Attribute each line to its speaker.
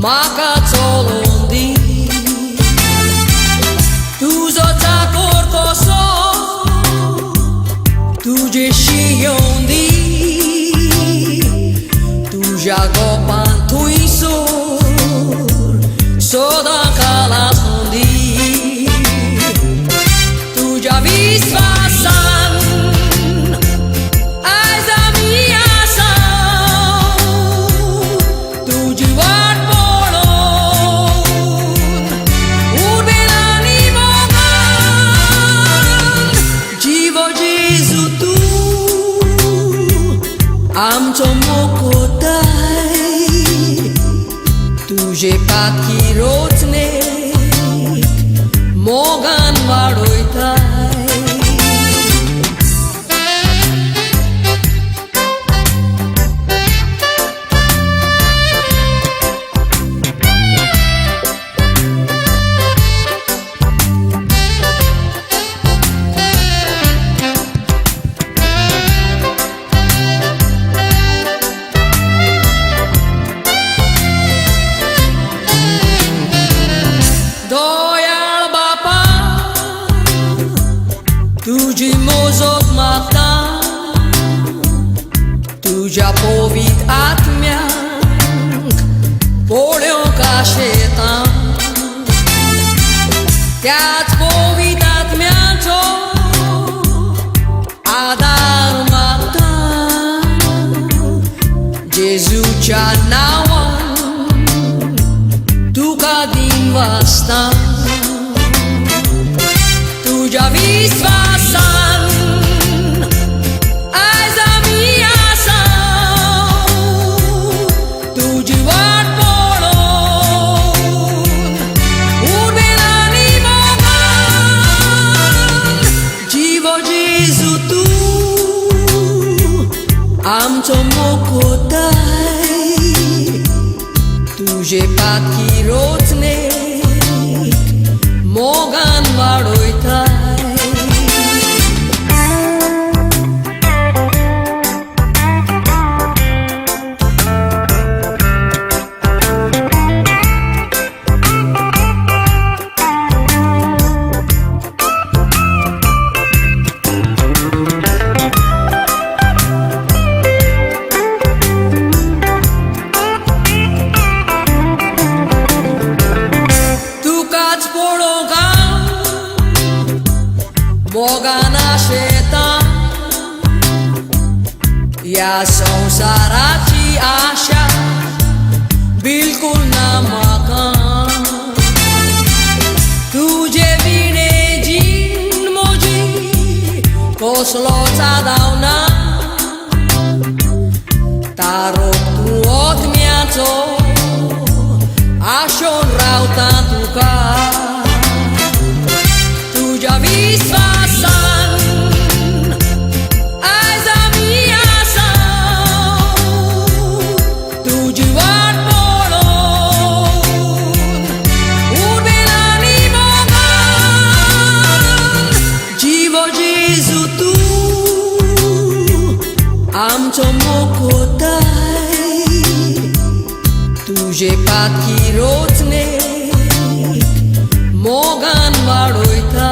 Speaker 1: म्हाका चलोवन दी तुजो चाकोर कसो तुजेशी येवन दी तुज्या गोपान थंयसर सदां काल आसूं दी तुज्या विस्वासान आयज आमी आसा तुजी वाट पळोवन उबेलांनी मोगान जिवो जेजू तूं आमचो मोकोताय तुजे पातकी रोचणेक मोगान वाडयताय दयाळ बापा तुजी मोजोक मागता तुज्या पवित आत्म्यांक पळोवंक आशेता त्याच पवित आत्म्याचो आदार मागता जेजूच्या नांवान तुका दिन वाचता तुज्या विस्वासान आयज आमी आसा तुजी वाट पळोवन उबेलांनी मोगान जिवो जेजू तूं आमचो मोकोताय तुजे पातकी रोचणेक मोगान वाडयताय मोगान आशेता ह्या संवसाराची आशा बिलकुल ना म्हाका तुजे विणेजीन म्हजी कसलोच आदाव ना तारोक तूं ओतम्याचो आशोन रावता तुका तुज्या विस्वासान आयज आमी आसा तुजी वाट पळोवन उबेलांनी मोगान जिवो जेजू तूं आमचो मोकोताय तुजे पातकी रोचणेक मोगान वाडयता